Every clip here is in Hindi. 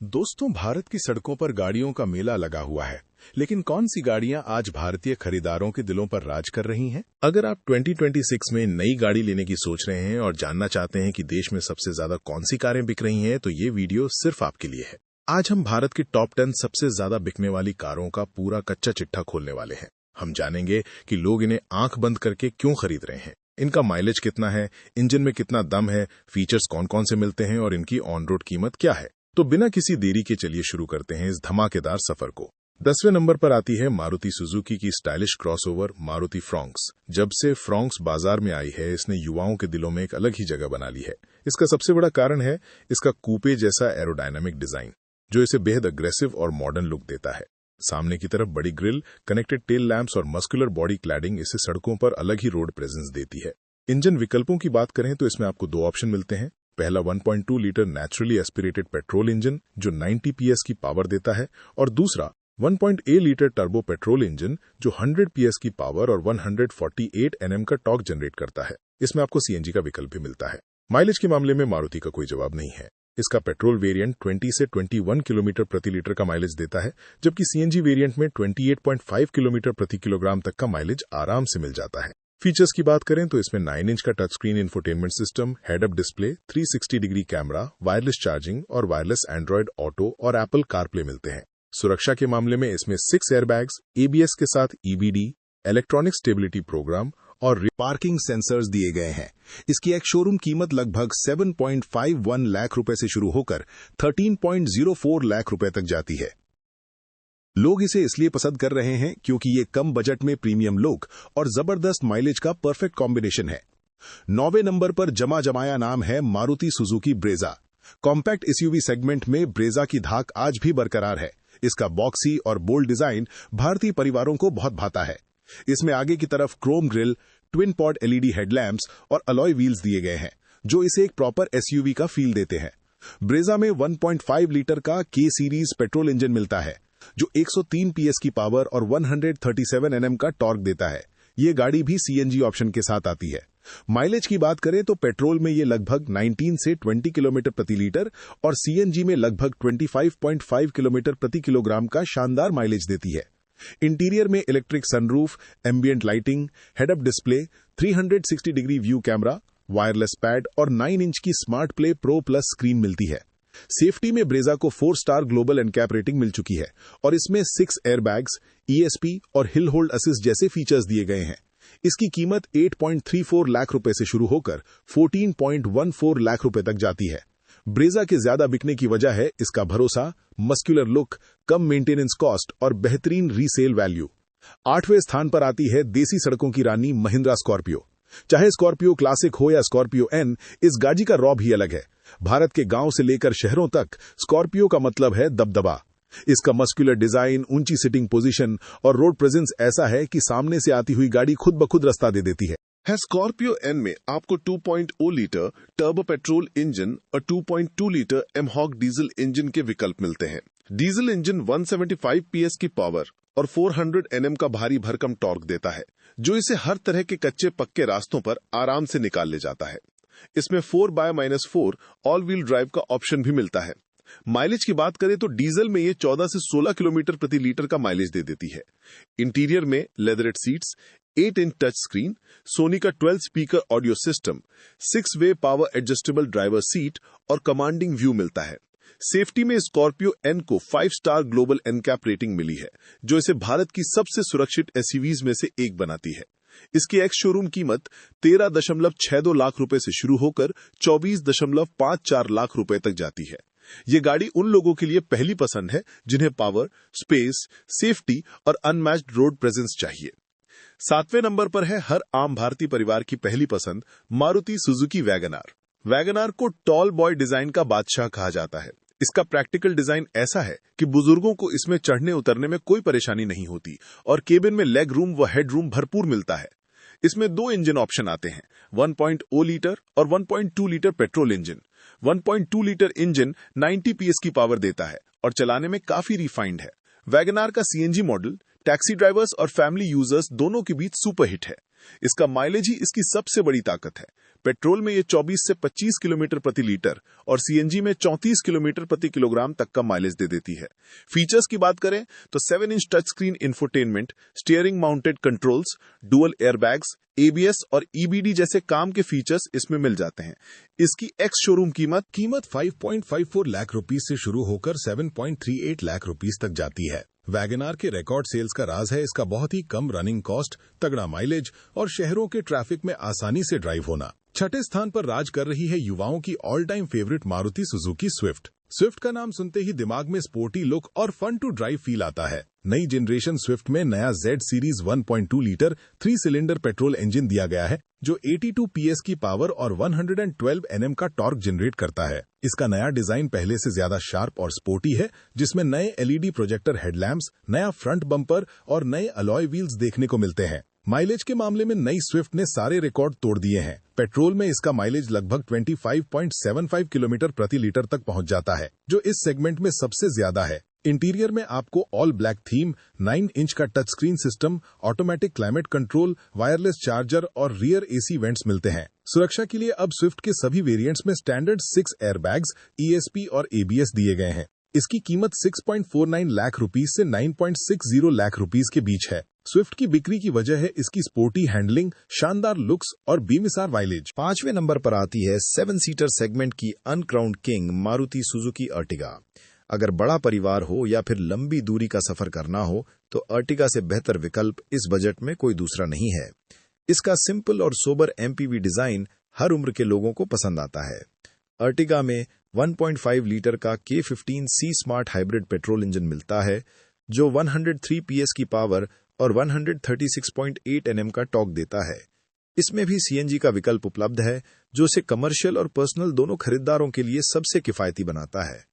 दोस्तों, भारत की सड़कों पर गाड़ियों का मेला लगा हुआ है। लेकिन कौन सी गाड़ियां आज भारतीय खरीदारों के दिलों पर राज कर रही हैं? अगर आप 2026 में नई गाड़ी लेने की सोच रहे हैं और जानना चाहते हैं कि देश में सबसे ज्यादा कौन सी कारें बिक रही हैं, तो ये वीडियो सिर्फ आपके लिए है। आज हम भारत की टॉप 10 सबसे ज्यादा बिकने वाली कारों का पूरा कच्चा चिट्ठा खोलने वाले हैं। हम जानेंगे कि लोग इन्हें आंख बंद करके क्यों खरीद रहे हैं, इनका माइलेज कितना है, इंजन में कितना दम है, फीचर्स कौन कौन से मिलते हैं और इनकी ऑन रोड कीमत क्या है। तो बिना किसी देरी के चलिए शुरू करते हैं इस धमाकेदार सफर को। 10वें नंबर पर आती है मारुति सुजुकी की स्टाइलिश क्रॉसओवर मारुति फ्रॉन्क्स। जब से फ्रॉन्क्स बाजार में आई है, इसने युवाओं के दिलों में एक अलग ही जगह बना ली है। इसका सबसे बड़ा कारण है इसका कूपे जैसा एरोडायनामिक डिजाइन, जो इसे बेहद अग्रेसिव और मॉडर्न लुक देता है। सामने की तरफ बड़ी ग्रिल, कनेक्टेड टेल लैंप्स और मस्कुलर बॉडी क्लैडिंग इसे सड़कों पर अलग ही रोड प्रेजेंस देती है। इंजन विकल्पों की बात करें तो इसमें आपको 2 ऑप्शन मिलते हैं। पहला 1.2 litre naturally aspirated petrol engine जो 90 पीएस की पावर देता है, और दूसरा 1.8 लीटर टर्बो पेट्रोल इंजन जो 100 पीएस की पावर और 148 एनएम का टॉर्क जनरेट करता है। इसमें आपको सीएनजी का विकल्प भी मिलता है। माइलेज के मामले में मारुति का कोई जवाब नहीं है। इसका पेट्रोल वेरिएंट 20 से 21 किलोमीटर प्रति लीटर का माइलेज देता है, जबकि सीएनजी वेरिएंट में 28.5 किलोमीटर प्रति किलोग्राम तक का माइलेज आराम से मिल जाता है। फीचर्स की बात करें तो इसमें 9 इंच का touch screen infotainment system, head up display, 360 degree camera, wireless charging और वायरलेस एंड्रॉयड ऑटो और एप्पल कारप्ले मिलते हैं। सुरक्षा के मामले में इसमें 6 एयरबैग्स, एबीएस के साथ ईबीडी, इलेक्ट्रॉनिक स्टेबिलिटी प्रोग्राम और पार्किंग सेंसर्स दिए गए हैं। इसकी एक शोरूम कीमत लगभग 7.51 लाख रुपए से शुरू होकर 13.04 लाख रुपए तक जाती है। लोग इसे इसलिए पसंद कर रहे हैं क्योंकि ये कम बजट में प्रीमियम लुक और जबरदस्त माइलेज का परफेक्ट कॉम्बिनेशन है। 9वें नंबर पर जमाया नाम है Maruti Suzuki Brezza. Compact SUV segment में ब्रेजा की धाक आज भी बरकरार है। इसका बॉक्सी और बोल्ड डिजाइन भारतीय परिवारों को बहुत भाता है। इसमें आगे की तरफ Chrome grill, twin pod LED headlamps और अलॉय व्हील्स दिए गए हैं, जो इसे एक प्रॉपर एसयूवी का फील देते हैं। ब्रेजा में 1.5 लीटर का के सीरीज पेट्रोल इंजन मिलता है, जो 103 पीएस की पावर और 137 एनएम का टॉर्क देता है। ये गाड़ी भी सीएनजी ऑप्शन के साथ आती है। माइलेज की बात करें तो पेट्रोल में ये लगभग 19 से 20 किलोमीटर प्रति लीटर और सीएनजी में लगभग 25.5 किलोमीटर प्रति किलोग्राम का शानदार माइलेज देती है। इंटीरियर में electric sunroof, ambient lighting, head up display, 360 degree view camera, wireless pad और 9 इंच की smart play pro plus screen मिलती है। सेफ्टी में ब्रेजा को 4 स्टार ग्लोबल एनकैप रेटिंग मिल चुकी है और इसमें 6 एयरबैग्स, ईएसपी और हिल होल्ड असिस्ट जैसे फीचर्स दिए गए हैं। इसकी कीमत 8.34 लाख रुपए से शुरू होकर 14.14 लाख रुपए तक जाती है। ब्रेजा के ज्यादा बिकने की वजह है इसका भरोसा, मस्कुलर लुक, कम मेंटेनेंस कॉस्ट और बेहतरीन रीसेल वैल्यू। 8वें स्थान पर आती है देसी सड़कों की रानी महिंद्रा स्कॉर्पियो। चाहे स्कॉर्पियो क्लासिक हो या स्कॉर्पियो एन, इस गाड़ी का रॉब ही अलग है। भारत के गांव से लेकर शहरों तक स्कॉर्पियो का मतलब है दबदबा। इसका मस्कुलर डिजाइन, ऊंची सिटिंग पोजीशन और रोड प्रेजेंस ऐसा है कि सामने से आती हुई गाड़ी खुद ब खुद रास्ता दे देती है। स्कॉर्पियो एन में आपको 2.0 लीटर टर्बो पेट्रोल इंजन और 2.2 लीटर एमहॉक डीजल इंजन के विकल्प मिलते हैं। डीजल इंजन 175 पीएस की पावर और 400 एनएम का भारी भरकम टॉर्क देता है, जो इसे हर तरह के कच्चे पक्के रास्तों पर आराम से निकाल ले जाता है। इसमें 4x-4 ऑल व्हील ड्राइव का ऑप्शन भी मिलता है। माइलेज की बात करें तो डीजल में ये 14 से 16 किलोमीटर प्रति लीटर का माइलेज दे देती है। इंटीरियर में leatherette seats, 8 inch touch screen, Sony का 12 speaker audio system, 6 way power adjustable driver seat और कमांडिंग व्यू मिलता है। सेफ्टी में स्कॉर्पियो एन को 5 स्टार ग्लोबल एनकैप रेटिंग मिली है, जो इसे भारत की सबसे सुरक्षित एसयूवीज में से एक बनाती है। इसकी एक्स शोरूम कीमत 13.62 लाख रुपए से शुरू होकर 24.54 लाख रुपए तक जाती है। ये गाड़ी उन लोगों के लिए पहली पसंद है जिन्हें पावर, स्पेस, सेफ्टी और अनमैच्ड रोड प्रेजेंस चाहिए। 7वें नंबर पर है हर आम भारतीय परिवार की पहली पसंद मारुति सुजुकी वैगनआर। वैगनआर को टॉल बॉय डिजाइन का बादशाह कहा जाता है। इसका प्रैक्टिकल डिजाइन ऐसा है कि बुजुर्गों को इसमें चढ़ने उतरने में कोई परेशानी नहीं होती और केबिन में लेग रूम व हेड रूम भरपूर मिलता है। इसमें 2 इंजन ऑप्शन आते हैं, 1.0 लीटर और 1.2 litre petrol engine. 1.2 litre engine 90 PS की पावर देता है और चलाने में काफी रिफाइंड है। वैगनआर का सीएनजी मॉडल टैक्सी ड्राइवर्स और फैमिली यूजर्स दोनों के बीच सुपर हिट है। इसका माइलेज ही इसकी सबसे बड़ी ताकत है। पेट्रोल में ये 24 से 25 किलोमीटर प्रति लीटर और सीएनजी में 34 किलोमीटर प्रति किलोग्राम तक का माइलेज दे देती है। फीचर्स की बात करें तो 7 inch touch screen infotainment, steering mounted controls, dual airbags, ABS और ईबीडी जैसे काम के फीचर्स इसमें मिल जाते हैं। इसकी एक्स शोरूम कीमत 5.54 लाख रुपीस से शुरू होकर 7.38 लाख रुपीस तक जाती है। वैगनआर के रिकॉर्ड सेल्स का राज है इसका बहुत ही कम रनिंग कॉस्ट, तगड़ा माइलेज और शहरों के ट्रैफिक में आसानी से ड्राइव होना। छठे स्थान पर राज कर रही है युवाओं की all time favourite Maruti Suzuki Swift. Swift का नाम सुनते ही दिमाग में स्पोर्टी लुक और फन टू ड्राइव फील आता है। नई जनरेशन स्विफ्ट में नया Z series 1.2 litre 3 cylinder petrol engine दिया गया है जो 82 PS की पावर और 112 Nm का टॉर्क जनरेट करता है। इसका नया डिजाइन पहले से ज्यादा शार्प और स्पोर्टी है जिसमें नए LED प्रोजेक्टर हेडलैम्प्स, नया फ्रंट बम्पर और नए अलॉय व्हील्स देखने को मिलते हैं। माइलेज के मामले में नई स्विफ्ट ने सारे रिकॉर्ड तोड़ दिए हैं। पेट्रोल में इसका माइलेज लगभग 25.75 किलोमीटर प्रति लीटर तक पहुंच जाता है जो इस सेगमेंट में सबसे ज्यादा है। इंटीरियर में आपको ऑल ब्लैक थीम, 9 इंच का touch screen system, automatic climate control, wireless charger और रियर AC वेंट्स मिलते हैं। सुरक्षा के लिए अब स्विफ्ट के सभी वेरिएंट्स में स्टैंडर्ड 6 एयरबैग्स, ESP और ABS दिए गए हैं। इसकी कीमत 6.49 लाख रुपीस से 9.60 लाख रुपीस के बीच है। स्विफ्ट की बिक्री की वजह है इसकी स्पोर्टी हैंडलिंग, शानदार लुक्स और बेमिसाल माइलेज। 5वें नंबर पर आती है 7 सीटर सेगमेंट की uncrowned king Maruti Suzuki Ertiga. अगर बड़ा परिवार हो या फिर लंबी दूरी का सफर करना हो तो अर्टिगा से बेहतर विकल्प इस बजट में कोई दूसरा नहीं है। इसका सिंपल और सोबर MPV डिजाइन हर उम्र के लोगों को पसंद आता है। अर्टिगा में 1.5 लीटर का K15C smart hybrid petrol engine मिलता है जो 103 PS की पावर और 136.8 Nm का टॉर्क देता है। इसमें भी CNG का विकल्प उपलब्ध है जो इसे कमर्शियल और पर्सनल दोनों खरीदारों के लिए सबसे किफायती बनाता है।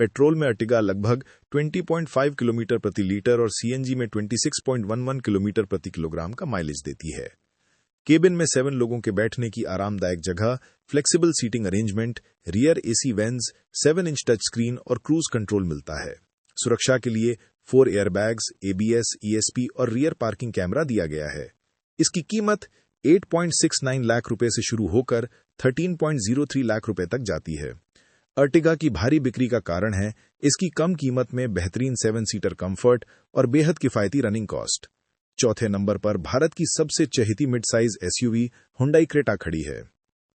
पेट्रोल में अर्टिगा लगभग 20.5 किलोमीटर प्रति लीटर और CNG में 26.11 किलोमीटर प्रति किलोग्राम का माइलेज देती है। केबिन में 7 लोगों के बैठने की आरामदायक जगह, flexible seating arrangement, rear AC vents, 7 inch touch screen और क्रूज कंट्रोल मिलता है। सुरक्षा के लिए 4 एयरबैग्स, ABS, ESP और रियर पार्किंग कैमरा दिया गया है। इसकी कीमत 8.69 लाख रुपए से शुरू होकर 13.03 लाख रुपए तक जाती है। अर्टिगा की भारी बिक्री का कारण है इसकी कम कीमत में बेहतरीन 7 सीटर कंफर्ट और बेहद किफायती रनिंग कॉस्ट। चौथे नंबर पर भारत की सबसे चहेती mid size SUV Hyundai Creta खड़ी है।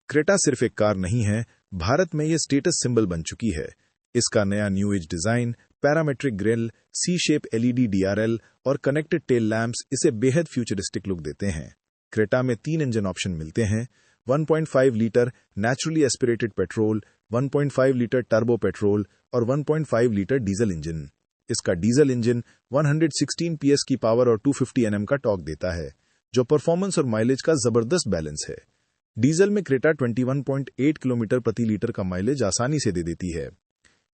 क्रेटा सिर्फ एक कार नहीं है, भारत में ये स्टेटस सिंबल बन चुकी है। इसका नया new age design, parametric grill, C shape LED DRL और कनेक्टेड टेल लैंप्स इसे बेहद फ्यूचरिस्टिक लुक देते हैं। क्रेटा में 3 इंजन ऑप्शन मिलते हैं, 1.5 litre naturally aspirated petrol, 1.5 litre turbo petrol और 1.5 लीटर डीजल इंजन। इसका डीजल इंजन 116 PS की पावर और 250 Nm का टॉर्क देता है जो परफॉर्मेंस और माइलेज का जबरदस्त बैलेंस है। डीजल में क्रेटा 21.8 किलोमीटर प्रति लीटर का माइलेज आसानी से दे देती है।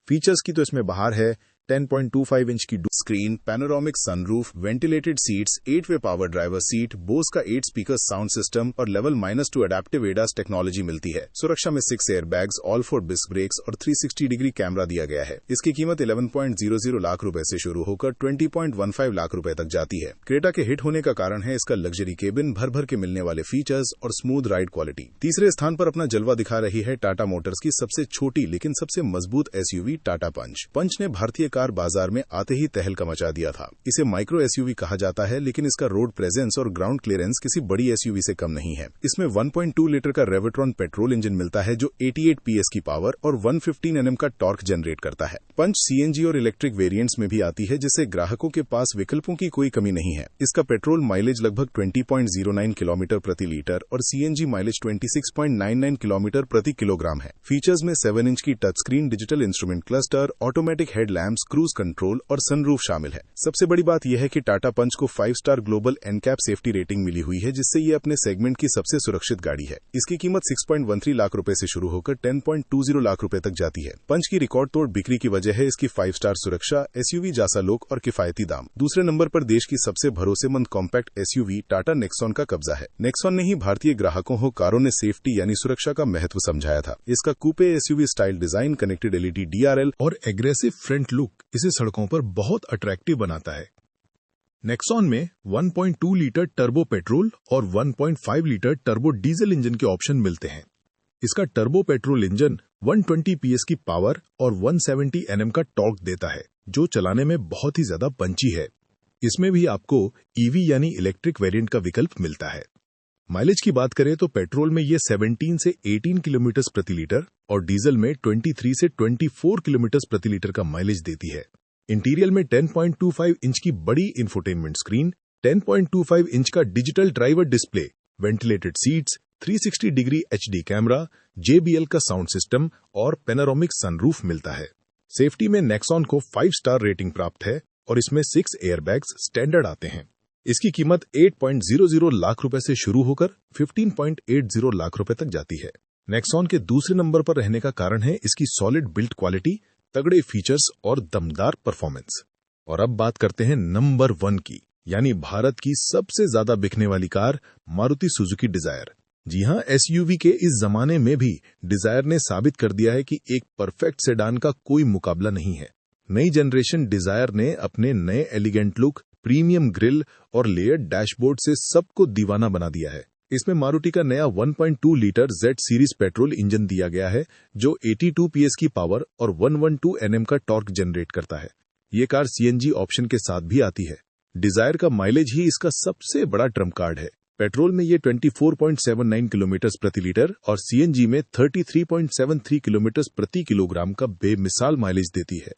फीचर्स की तो इसमें बाहर है 10.25 इंच की screen, panoramic sunroof, ventilated seats, eight way power driver seat, Bose का 8 स्पीकर साउंड सिस्टम और लेवल -2 अडेप्टिव ADAS टेक्नोलॉजी मिलती है। सुरक्षा में 6 एयरबैग्स, ऑल 4 डिस्क ब्रेक्स और 360 डिग्री कैमरा दिया गया है। इसकी कीमत 11.00 लाख रुपए से शुरू होकर 20.15 लाख रुपए तक जाती है। क्रेटा के हिट होने का कारण है इसका लग्जरी केबिन, भर भर के मिलने वाले फीचर्स और स्मूथ राइड क्वालिटी। तीसरे स्थान पर अपना जलवा दिखा रही है टाटा मोटर्स की सबसे छोटी लेकिन सबसे मजबूत SUV टाटा पंच। पंच ने भारतीय कार बाजार में आते ही तहलका मचा दिया था। इसे माइक्रो SUV कहा जाता है लेकिन इसका रोड प्रेजेंस और ग्राउंड क्लियरेंस किसी बड़ी SUV से कम नहीं है। इसमें 1.2 लीटर का रेवोट्रॉन पेट्रोल इंजन मिलता है जो 88 PS की पावर और 115 Nm का टॉर्क जनरेट करता है। पंच CNG और इलेक्ट्रिक वेरिएंट्स में भी आती है जिससे ग्राहकों के पास विकल्पों की कोई कमी नहीं है। इसका पेट्रोल माइलेज लगभग 20.09 किलोमीटर प्रति लीटर और CNG माइलेज 26.99 किलोमीटर प्रति किलोग्राम है। फीचर्स में 7 इंच की touch screen, digital instrument cluster, automatic headlamps, cruise control और सनरूफ शामिल है। सबसे बड़ी बात यह है कि टाटा पंच को 5 star global NCAP safety rating मिली हुई है जिससे ये अपने सेगमेंट की सबसे सुरक्षित गाड़ी है। इसकी कीमत 6.13 लाख रुपए से शुरू होकर 10.20 लाख रुपए तक जाती है। पंच की रिकॉर्ड तोड़ बिक्री की वजह है इसकी 5 स्टार सुरक्षा, SUV जैसा लुक और किफायती दाम। दूसरे नंबर पर देश की सबसे भरोसेमंद कॉम्पैक्ट SUV टाटा नेक्सॉन का कब्जा है। नेक्सॉन ने ही भारतीय ग्राहकों को कारों ने सेफ्टी यानी सुरक्षा का महत्व समझाया था। इसका कूपे SUV style design, connected LED DRL और एग्रेसिव फ्रंट लुक इसे सड़कों पर बहुत अट्रैक्टिव बनाता है। नेक्सॉन में 1.2 लीटर टर्बो पेट्रोल और 1.5 लीटर टर्बो डीजल इंजन के ऑप्शन मिलते हैं। इसका टर्बो पेट्रोल इंजन 120 PS की पावर और 170 Nm का टॉर्क देता है, जो चलाने में बहुत ही ज्यादा पंची है। इसमें भी आपको ईवी यानी इलेक्ट्रिक वेरिएंट का विकल्प मिलता है। माइलेज की बात करें तो पेट्रोल में ये 17 से 18 किलोमीटर प्रति लीटर और डीजल में 23 से 24 किलोमीटर प्रति लीटर का माइलेज देती है। इंटीरियर में 10.25 इंच की बड़ी इंफोटेनमेंट स्क्रीन, 10.25 इंच का digital driver display, ventilated seats, 360 degree HD camera, JBL का साउंड सिस्टम और पेनोरामिक सनरूफ मिलता है। सेफ्टी में नेक्सॉन को 5 स्टार रेटिंग प्राप्त है और इसमें 6 एयरबैग्स स्टैंडर्ड आते हैं। इसकी कीमत 8.00 लाख रुपए से शुरू होकर 15.80 लाख रुपए तक जाती है। नेक्सॉन के दूसरे नंबर पर रहने का कारण है इसकी सॉलिड बिल्ड क्वालिटी, तगड़े फीचर्स और दमदार परफॉर्मेंस। और अब बात करते हैं नंबर 1 की, यानी भारत की सबसे ज्यादा बिकने वाली कार मारुति सुजुकी डिजायर। जी हां, SUV के इस जमाने में भी डिजायर ने साबित कर दिया है कि एक परफेक्ट सेडान का कोई मुकाबला नहीं है। नई जनरेशन डिजायर ने अपने नए एलिगेंट लुक, प्रीमियम ग्रिल और लेयर्ड डैशबोर्ड से सबको दीवाना बना दिया है। इसमें मारुति का नया 1.2 litre Z series petrol engine दिया गया है, जो 82 PS की पावर और 112 Nm का टॉर्क जनरेट करता है। ये कार CNG ऑप्शन के साथ भी आती है। डिजायर का माइलेज ही इसका सबसे बड़ा ट्रम्प कार्ड है। पेट्रोल में ये 24.79 किलोमीटर प्रति लीटर और CNG में 33.73 किलोमीटर प्रति किलोग्राम का बेमिसाल माइलेज देती है।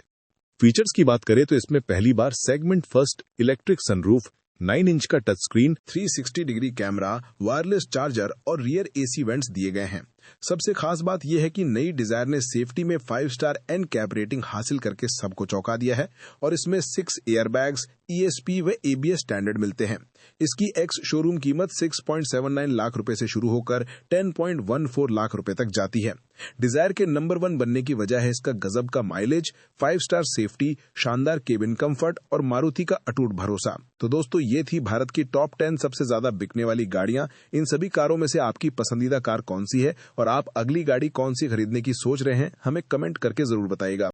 फीचर्स की बात करें तो इसमें पहली बार segment first electric sunroof, 9 inch का touch screen, 360 degree camera, wireless charger और रियर AC वेंट्स दिए गए हैं। सबसे खास बात यह है कि नई डिजायर ने सेफ्टी में 5 स्टार NCAP रेटिंग हासिल करके सबको चौंका दिया है और इसमें 6 एयरबैग्स, ESP व ABS स्टैंडर्ड मिलते हैं। इसकी एक्स शोरूम कीमत 6.79 लाख रुपए से शुरू होकर 10.14 लाख रुपए तक जाती है। डिजायर के नंबर 1 बनने की वजह है इसका गजब का माइलेज, 5 स्टार सेफ्टी, शानदार केबिन कंफर्ट और मारुति का अटूट भरोसा। तो दोस्तों, ये थी भारत की टॉप 10 सबसे ज्यादा बिकने वाली गाड़ियां। इन सभी कारों में से आपकी पसंदीदा कार कौन सी है और आप अगली गाड़ी कौन सी खरीदने की सोच रहे हैं, हमें कमेंट करके जरूर बताइएगा।